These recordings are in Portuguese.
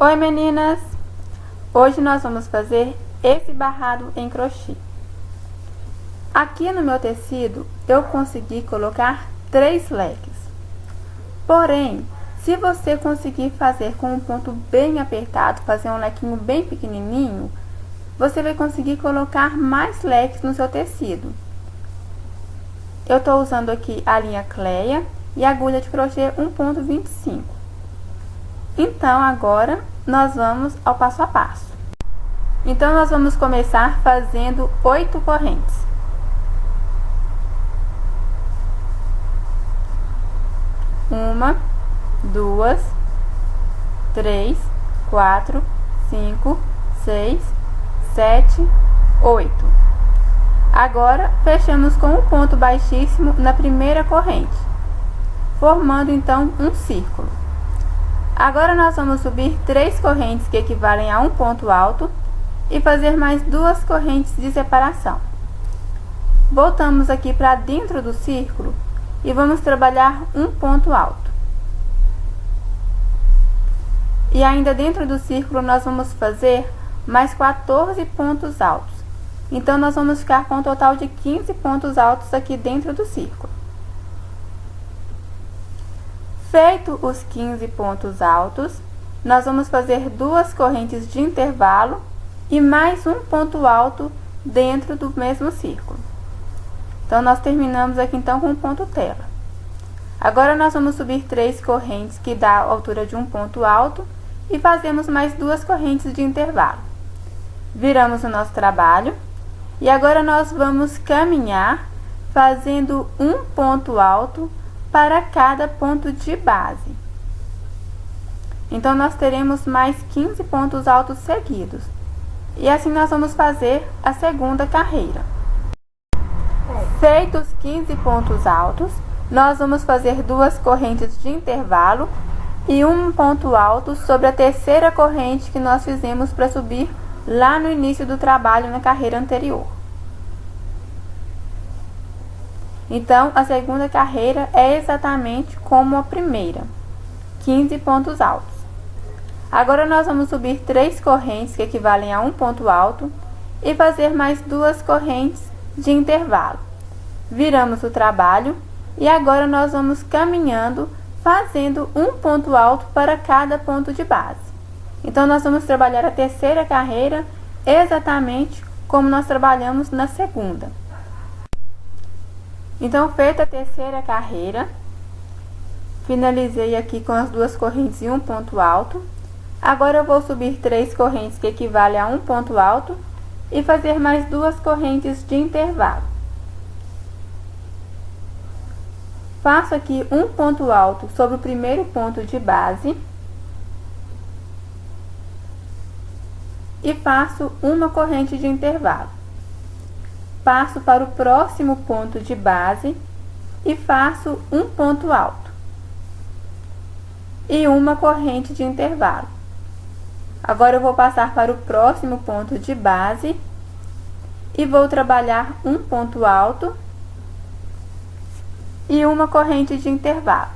Oi meninas! Hoje nós vamos fazer esse barrado em crochê. Aqui no meu tecido eu consegui colocar 3 leques. Porém, se você conseguir fazer com um ponto bem apertado, fazer um lequinho bem pequenininho, você vai conseguir colocar mais leques no seu tecido. Eu estou usando aqui a linha Cleia e a agulha de crochê 1,25. Então, agora, nós vamos ao passo a passo. Então, nós vamos começar fazendo 8 correntes. Uma, 2, 3, 4, 5, 6, 7, 8. Agora, fechamos com um ponto baixíssimo na primeira corrente, formando então um círculo. Agora nós vamos subir 3 correntes que equivalem a um ponto alto e fazer mais 2 correntes de separação. Voltamos aqui para dentro do círculo e vamos trabalhar um ponto alto. E ainda dentro do círculo nós vamos fazer mais 14 pontos altos. Então nós vamos ficar com um total de 15 pontos altos aqui dentro do círculo. Feito os 15 pontos altos, nós vamos fazer 2 correntes de intervalo e mais um ponto alto dentro do mesmo círculo. Então, nós terminamos aqui então com um ponto tela. Agora, nós vamos subir 3 correntes que dá a altura de um ponto alto e fazemos mais 2 correntes de intervalo. Viramos o nosso trabalho e agora nós vamos caminhar fazendo um ponto alto para cada ponto de base. Então, nós teremos mais 15 pontos altos seguidos. E assim nós vamos fazer a segunda carreira. Feitos 15 pontos altos, nós vamos fazer 2 correntes de intervalo e um ponto alto sobre a terceira corrente que nós fizemos para subir lá no início do trabalho na carreira anterior. Então, a segunda carreira é exatamente como a primeira, 15 pontos altos. Agora, nós vamos subir 3 correntes que equivalem a um ponto alto e fazer mais 2 correntes de intervalo. Viramos o trabalho e agora nós vamos caminhando, fazendo um ponto alto para cada ponto de base. Então, nós vamos trabalhar a terceira carreira exatamente como nós trabalhamos na segunda. Então, feita a terceira carreira, finalizei aqui com as 2 correntes e um ponto alto. Agora, eu vou subir 3 correntes que equivalem a um ponto alto e fazer mais 2 correntes de intervalo. Faço aqui um ponto alto sobre o primeiro ponto de base e faço uma corrente de intervalo. Passo para o próximo ponto de base e faço um ponto alto e uma corrente de intervalo. Agora eu vou passar para o próximo ponto de base e vou trabalhar um ponto alto e uma corrente de intervalo.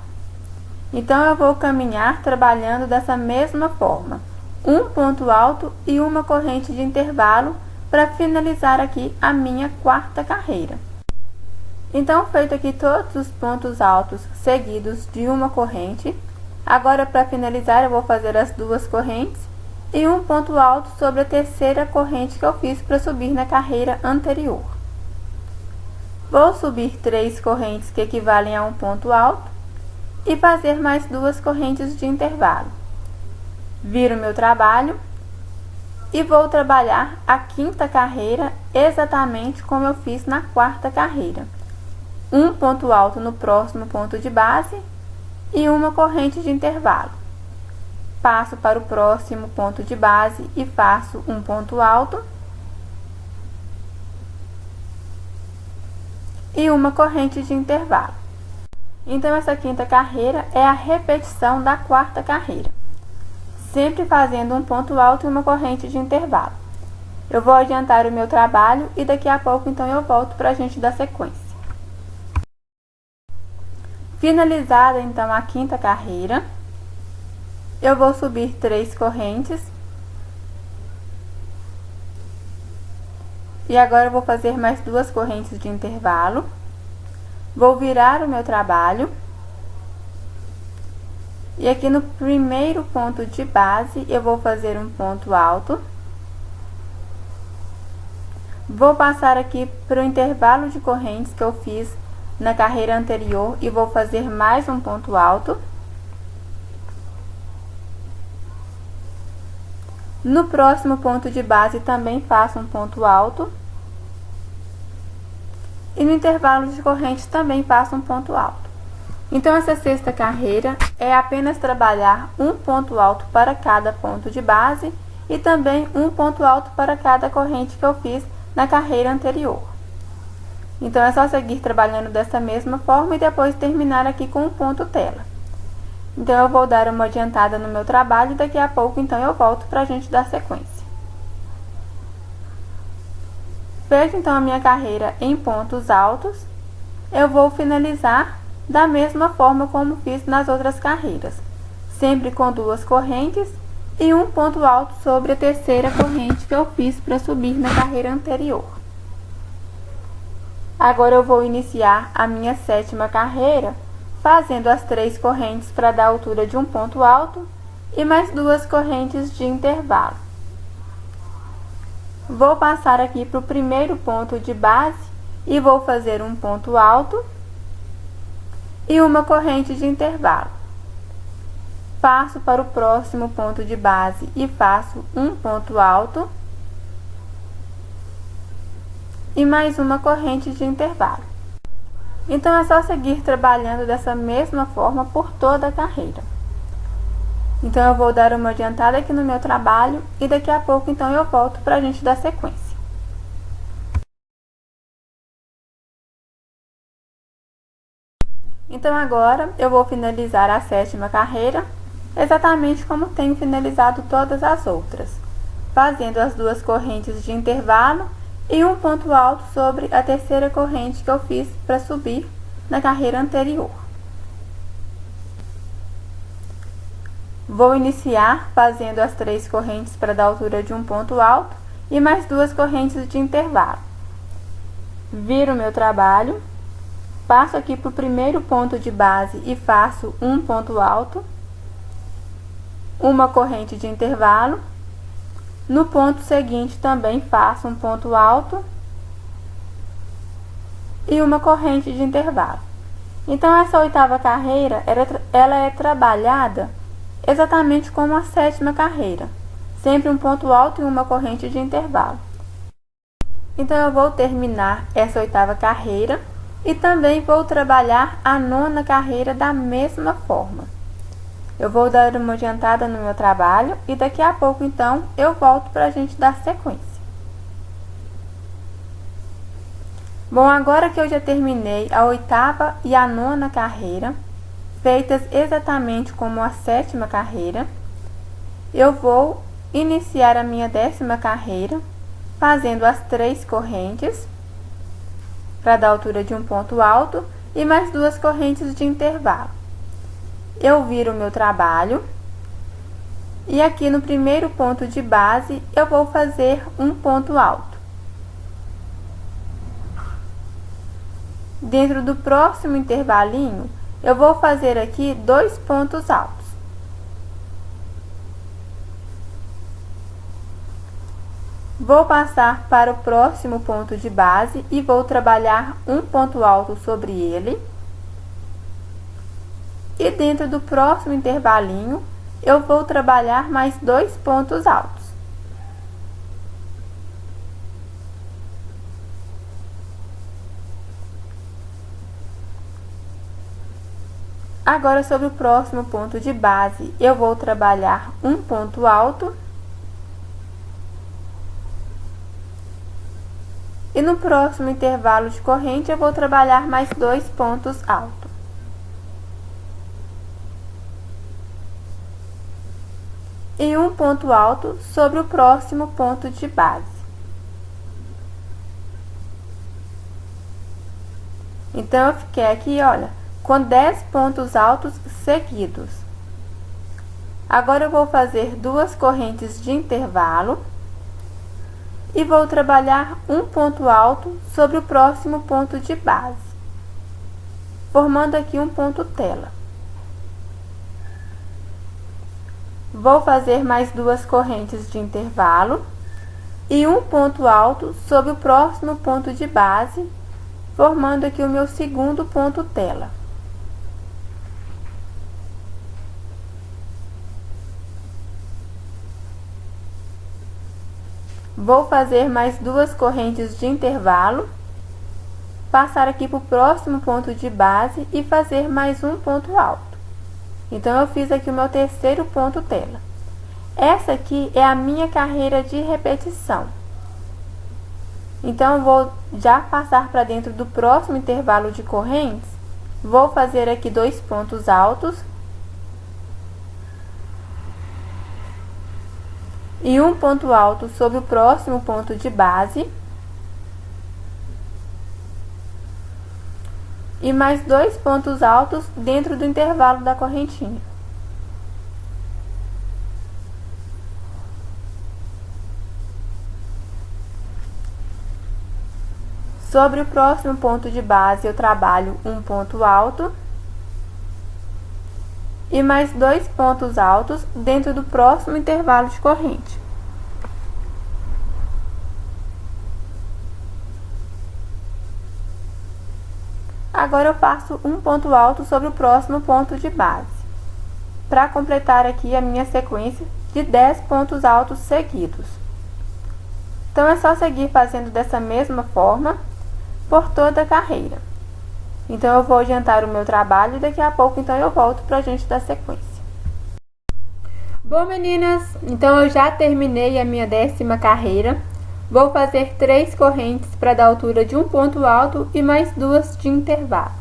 Então, eu vou caminhar trabalhando dessa mesma forma, um ponto alto e uma corrente de intervalo, para finalizar aqui a minha quarta carreira. Então, feito aqui todos os pontos altos seguidos de uma corrente, agora para finalizar eu vou fazer as 2 correntes e um ponto alto sobre a terceira corrente que eu fiz para subir na carreira anterior. Vou subir 3 correntes que equivalem a um ponto alto e fazer mais 2 correntes de intervalo. Viro meu trabalho e vou trabalhar a quinta carreira exatamente como eu fiz na quarta carreira. Um ponto alto no próximo ponto de base e uma corrente de intervalo. Passo para o próximo ponto de base e faço um ponto alto e uma corrente de intervalo. Então, essa quinta carreira é a repetição da quarta carreira, sempre fazendo um ponto alto e uma corrente de intervalo. Eu vou adiantar o meu trabalho e daqui a pouco então eu volto para a gente dar sequência. Finalizada então a quinta carreira, eu vou subir 3 correntes. E agora eu vou fazer mais 2 correntes de intervalo. Vou virar o meu trabalho. E aqui no primeiro ponto de base, eu vou fazer um ponto alto. Vou passar aqui para o intervalo de correntes que eu fiz na carreira anterior e vou fazer mais um ponto alto. No próximo ponto de base também faço um ponto alto. E no intervalo de corrente também faço um ponto alto. Então, essa sexta carreira é apenas trabalhar um ponto alto para cada ponto de base e também um ponto alto para cada corrente que eu fiz na carreira anterior. Então, é só seguir trabalhando dessa mesma forma e depois terminar aqui com um ponto tela. Então, eu vou dar uma adiantada no meu trabalho e daqui a pouco, então, eu volto para a gente dar sequência. Feita, então, a minha carreira em pontos altos, eu vou finalizar da mesma forma como fiz nas outras carreiras, sempre com 2 correntes e um ponto alto sobre a terceira corrente que eu fiz para subir na carreira anterior. Agora eu vou iniciar a minha sétima carreira, fazendo as 3 correntes para dar a altura de um ponto alto e mais 2 correntes de intervalo. Vou passar aqui para o primeiro ponto de base e vou fazer um ponto alto e uma corrente de intervalo. Passo para o próximo ponto de base e faço um ponto alto e mais uma corrente de intervalo. Então, é só seguir trabalhando dessa mesma forma por toda a carreira. Então, eu vou dar uma adiantada aqui no meu trabalho e daqui a pouco, então, eu volto para a gente dar sequência. Então, agora, eu vou finalizar a sétima carreira, exatamente como tenho finalizado todas as outras, fazendo as 2 correntes de intervalo e um ponto alto sobre a terceira corrente que eu fiz para subir na carreira anterior. Vou iniciar fazendo as 3 correntes para dar a altura de um ponto alto e mais 2 correntes de intervalo. Viro o meu trabalho, passo aqui para o primeiro ponto de base e faço um ponto alto, uma corrente de intervalo. No ponto seguinte também faço um ponto alto e uma corrente de intervalo. Então, essa oitava carreira, ela é trabalhada exatamente como a sétima carreira, sempre um ponto alto e uma corrente de intervalo. Então, eu vou terminar essa oitava carreira e também vou trabalhar a nona carreira da mesma forma. Eu vou dar uma adiantada no meu trabalho e daqui a pouco, então, eu volto para a gente dar sequência. Bom, agora que eu já terminei a oitava e a nona carreira, feitas exatamente como a sétima carreira, eu vou iniciar a minha 10ª carreira, fazendo as 3 correntes, para dar a altura de um ponto alto, e mais 2 correntes de intervalo. Eu viro o meu trabalho, e aqui no primeiro ponto de base, eu vou fazer um ponto alto. Dentro do próximo intervalinho, eu vou fazer aqui 2 pontos altos. Vou passar para o próximo ponto de base e vou trabalhar um ponto alto sobre ele. E dentro do próximo intervalinho, eu vou trabalhar mais 2 pontos altos. Agora, sobre o próximo ponto de base, eu vou trabalhar um ponto alto. E no próximo intervalo de corrente, eu vou trabalhar mais 2 pontos altos. E um ponto alto sobre o próximo ponto de base. Então, eu fiquei aqui, olha, com 10 pontos altos seguidos. Agora eu vou fazer 2 correntes de intervalo e vou trabalhar um ponto alto sobre o próximo ponto de base, formando aqui um ponto tela. Vou fazer mais 2 correntes de intervalo e um ponto alto sobre o próximo ponto de base, formando aqui o meu segundo ponto tela. Vou fazer mais 2 correntes de intervalo, passar aqui para o próximo ponto de base e fazer mais um ponto alto. Então, eu fiz aqui o meu terceiro ponto tela. Essa aqui é a minha carreira de repetição. Então, eu vou já passar para dentro do próximo intervalo de correntes. Vou fazer aqui 2 pontos altos e um ponto alto sobre o próximo ponto de base e mais 2 pontos altos dentro do intervalo da correntinha. Sobre o próximo ponto de base, eu trabalho um ponto alto e mais 2 pontos altos dentro do próximo intervalo de corrente. Agora eu faço um ponto alto sobre o próximo ponto de base, para completar aqui a minha sequência de 10 pontos altos seguidos. Então, é só seguir fazendo dessa mesma forma por toda a carreira. Então, eu vou adiantar o meu trabalho e daqui a pouco, então, eu volto para a gente dar sequência. Bom, meninas, então eu já terminei a minha 10ª carreira. Vou fazer 3 correntes para dar altura de um ponto alto e mais 2 de intervalo.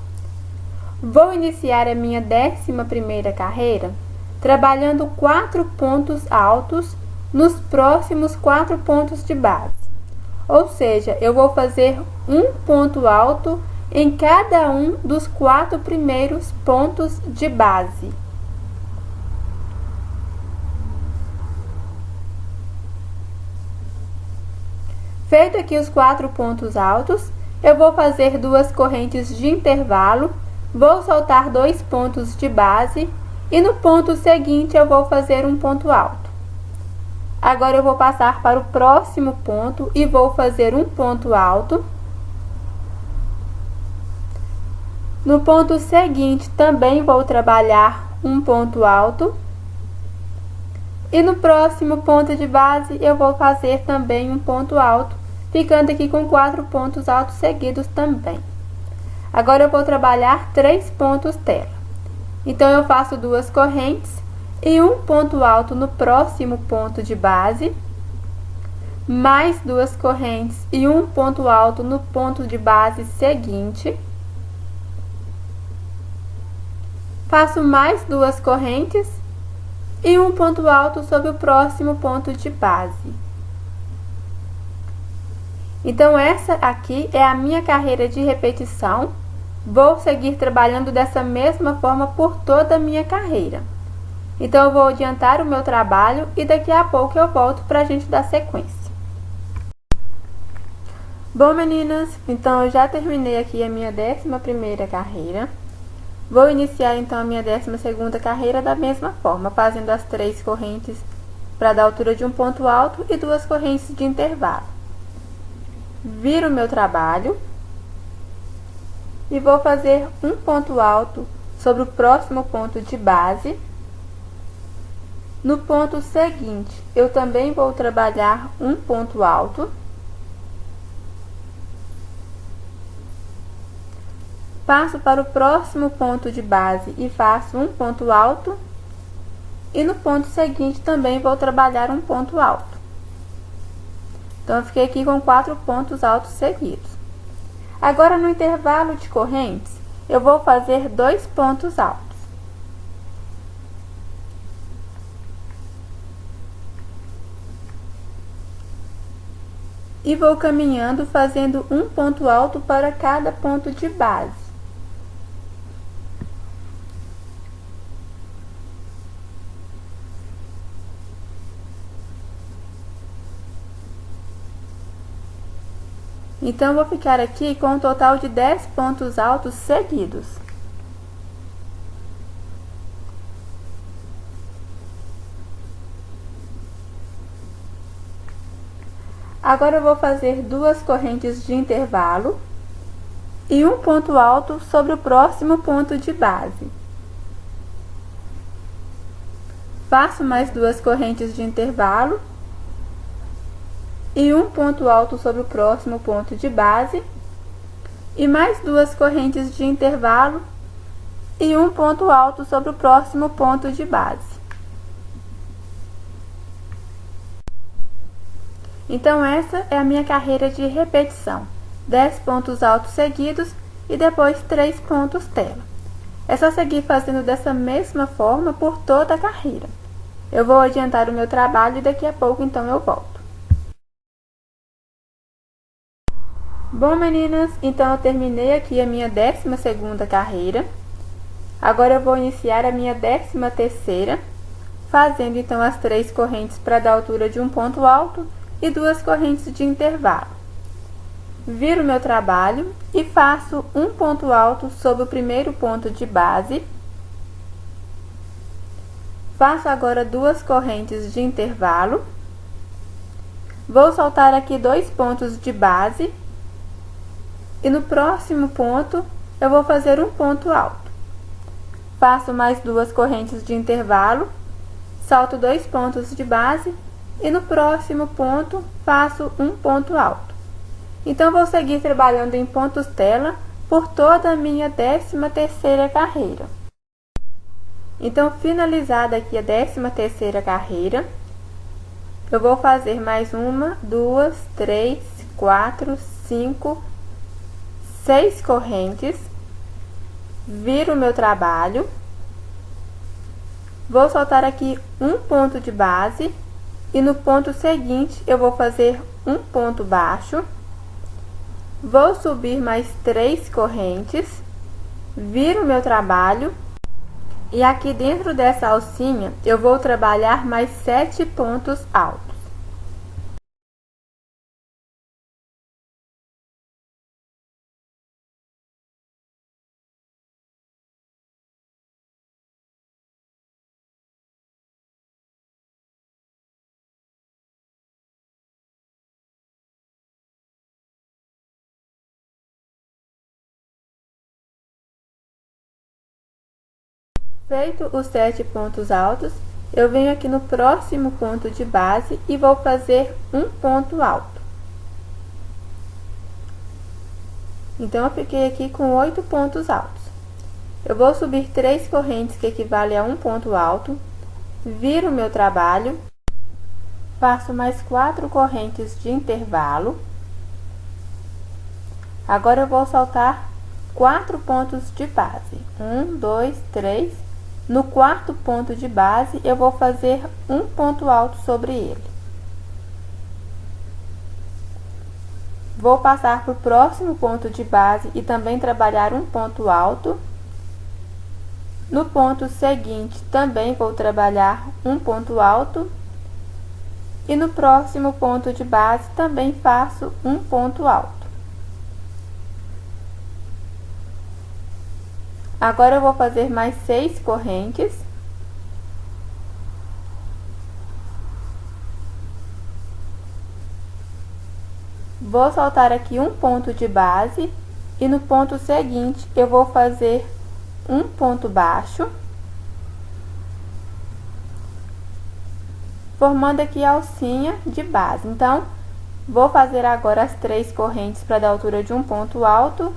Vou iniciar a minha 11ª carreira trabalhando 4 pontos altos nos próximos 4 pontos de base. Ou seja, eu vou fazer um ponto alto em cada um dos 4 primeiros pontos de base. Feito aqui os 4 pontos altos, eu vou fazer 2 correntes de intervalo, vou soltar 2 pontos de base e no ponto seguinte eu vou fazer um ponto alto. Agora eu vou passar para o próximo ponto e vou fazer um ponto alto. No ponto seguinte também vou trabalhar um ponto alto. E no próximo ponto de base eu vou fazer também um ponto alto, ficando aqui com 4 pontos altos seguidos também. Agora eu vou trabalhar 3 pontos tela. Então, eu faço 2 correntes e um ponto alto no próximo ponto de base, mais 2 correntes e um ponto alto no ponto de base seguinte. Faço mais 2 correntes e um ponto alto sobre o próximo ponto de base. Então, essa aqui é a minha carreira de repetição. Vou seguir trabalhando dessa mesma forma por toda a minha carreira. Então, eu vou adiantar o meu trabalho e daqui a pouco eu volto para a gente dar sequência. Bom, meninas, então eu já terminei aqui a minha 11ª carreira. Vou iniciar então a minha 12ª carreira da mesma forma, fazendo as 3 correntes para dar altura de um ponto alto e 2 correntes de intervalo. Viro o meu trabalho e vou fazer um ponto alto sobre o próximo ponto de base. No ponto seguinte, eu também vou trabalhar um ponto alto. Passo para o próximo ponto de base e faço um ponto alto. E no ponto seguinte também vou trabalhar um ponto alto. Então, eu fiquei aqui com 4 pontos altos seguidos. Agora, no intervalo de correntes, eu vou fazer 2 pontos altos. E vou caminhando, fazendo um ponto alto para cada ponto de base. Então, eu vou ficar aqui com um total de 10 pontos altos seguidos. Agora, eu vou fazer 2 correntes de intervalo e um ponto alto sobre o próximo ponto de base. Faço mais 2 correntes de intervalo e um ponto alto sobre o próximo ponto de base, e mais 2 correntes de intervalo e um ponto alto sobre o próximo ponto de base. Então, essa é a minha carreira de repetição: 10 pontos altos seguidos e depois 3 pontos tela. É só seguir fazendo dessa mesma forma por toda a carreira. Eu vou adiantar o meu trabalho e daqui a pouco então eu volto. Bom, meninas, então eu terminei aqui a minha 12ª carreira. Agora eu vou iniciar a minha 13ª, fazendo então as 3 correntes para dar altura de um ponto alto e 2 correntes de intervalo. Viro meu trabalho e faço um ponto alto sobre o primeiro ponto de base. Faço agora 2 correntes de intervalo. Vou soltar aqui 2 pontos de base. E no próximo ponto, eu vou fazer um ponto alto. Faço mais 2 correntes de intervalo, salto 2 pontos de base e no próximo ponto faço um ponto alto. Então, vou seguir trabalhando em pontos tela por toda a minha 13ª carreira. Então, finalizada aqui a 13ª carreira, eu vou fazer mais 1, 2, 3, 4, 5, 6 correntes, viro o meu trabalho, vou soltar aqui um ponto de base e no ponto seguinte eu vou fazer um ponto baixo, vou subir mais 3 correntes, viro o meu trabalho e aqui dentro dessa alcinha eu vou trabalhar mais 7 pontos altos. Feito os 7 pontos altos, eu venho aqui no próximo ponto de base e vou fazer um ponto alto. Então, eu fiquei aqui com 8 pontos altos. Eu vou subir 3 correntes, que equivale a um ponto alto, viro o meu trabalho, faço mais 4 correntes de intervalo. Agora, eu vou saltar 4 pontos de base. 1, 2, 3. No quarto ponto de base, eu vou fazer um ponto alto sobre ele. Vou passar para o próximo ponto de base e também trabalhar um ponto alto. No ponto seguinte, também vou trabalhar um ponto alto. E no próximo ponto de base, também faço um ponto alto. Agora, eu vou fazer mais 6 correntes. Vou soltar aqui um ponto de base e no ponto seguinte eu vou fazer um ponto baixo, formando aqui a alcinha de base. Então, vou fazer agora as 3 correntes para dar altura de um ponto alto,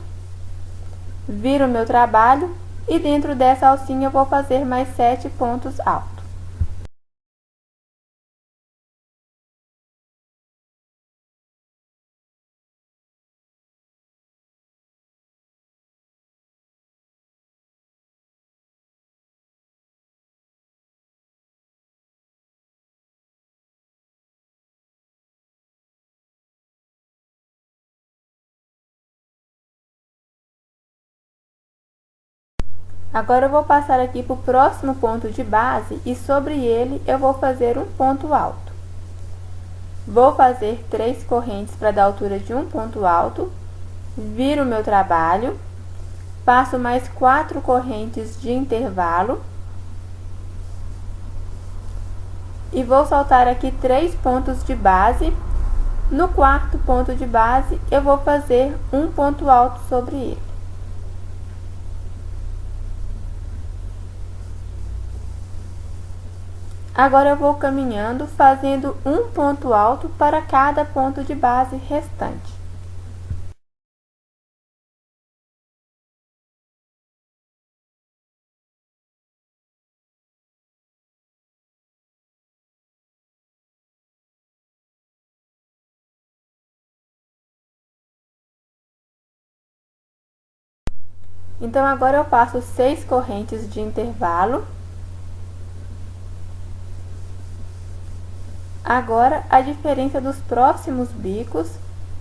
viro o meu trabalho e dentro dessa alcinha eu vou fazer mais 7 pontos altos. Agora, eu vou passar aqui para o próximo ponto de base e sobre ele eu vou fazer um ponto alto. vou fazer 3 correntes para dar altura de um ponto alto, viro o meu trabalho, faço mais 4 correntes de intervalo e vou soltar aqui 3 pontos de base. No quarto ponto de base, eu vou fazer um ponto alto sobre ele. Agora eu vou caminhando, fazendo um ponto alto para cada ponto de base restante. Então, agora eu passo 6 correntes de intervalo. Agora, a diferença dos próximos bicos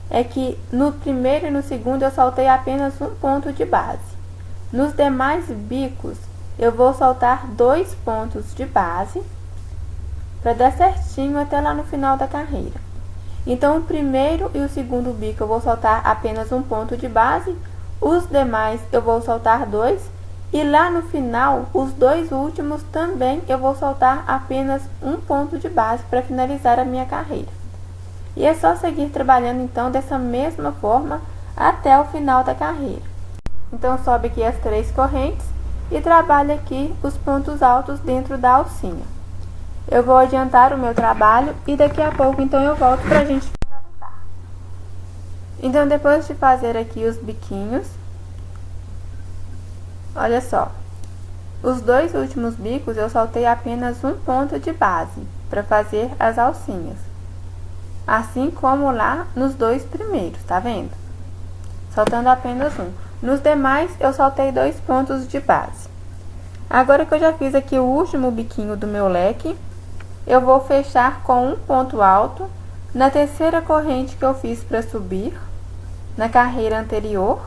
é que no primeiro e no segundo eu soltei apenas um ponto de base. Nos demais bicos, eu vou soltar 2 pontos de base para dar certinho até lá no final da carreira. Então, o primeiro e o segundo bico eu vou soltar apenas um ponto de base, os demais eu vou soltar 2, e lá no final, os 2 últimos também eu vou soltar apenas um ponto de base para finalizar a minha carreira. E é só seguir trabalhando então dessa mesma forma até o final da carreira. Então, sobe aqui as 3 correntes e trabalha aqui os pontos altos dentro da alcinha. Eu vou adiantar o meu trabalho e daqui a pouco então eu volto para a gente finalizar. Então, depois de fazer aqui os biquinhos, olha só, os 2 últimos bicos eu soltei apenas um ponto de base para fazer as alcinhas, assim como lá nos 2 primeiros, tá vendo? Soltando apenas um. Nos demais eu soltei 2 pontos de base. Agora que eu já fiz aqui o último biquinho do meu leque, eu vou fechar com um ponto alto na terceira corrente que eu fiz para subir na carreira anterior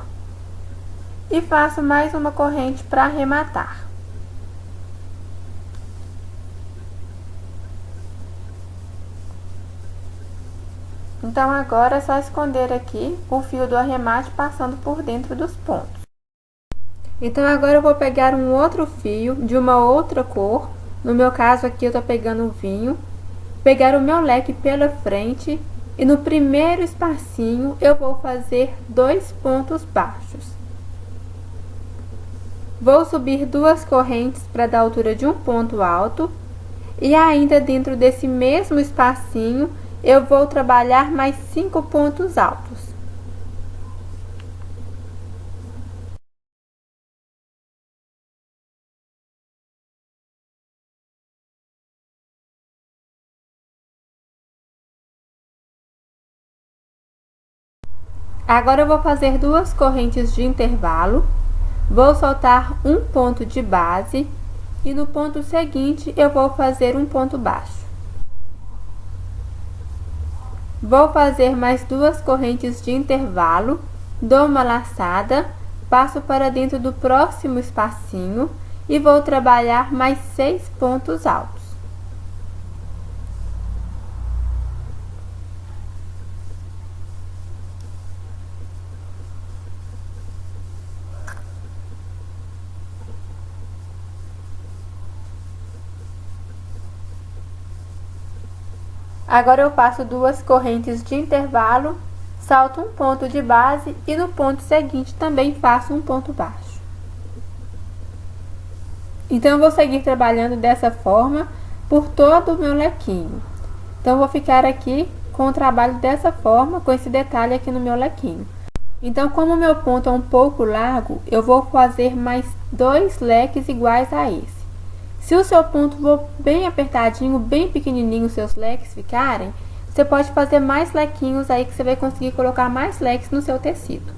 e faço mais uma corrente para arrematar. Então, agora é só esconder aqui o fio do arremate passando por dentro dos pontos. Então, agora eu vou pegar um outro fio de uma outra cor. No meu caso aqui eu tô pegando o vinho, pegar o meu leque pela frente e no primeiro espacinho eu vou fazer 2 pontos baixos. Vou subir 2 correntes para dar altura de um ponto alto e ainda dentro desse mesmo espacinho eu vou trabalhar mais 5 pontos altos. Agora eu vou fazer 2 correntes de intervalo, vou soltar um ponto de base e no ponto seguinte eu vou fazer um ponto baixo. Vou fazer mais 2 correntes de intervalo, dou uma laçada, passo para dentro do próximo espacinho e vou trabalhar mais 6 pontos altos. Agora eu faço 2 correntes de intervalo, salto um ponto de base e no ponto seguinte também faço um ponto baixo. Então, eu vou seguir trabalhando dessa forma por todo o meu lequinho. Então, eu vou ficar aqui com o trabalho dessa forma, com esse detalhe aqui no meu lequinho. Então, como o meu ponto é um pouco largo, eu vou fazer mais 2 leques iguais a esse. Se o seu ponto for bem apertadinho, bem pequenininho, os seus leques ficarem, você pode fazer mais lequinhos aí que você vai conseguir colocar mais leques no seu tecido.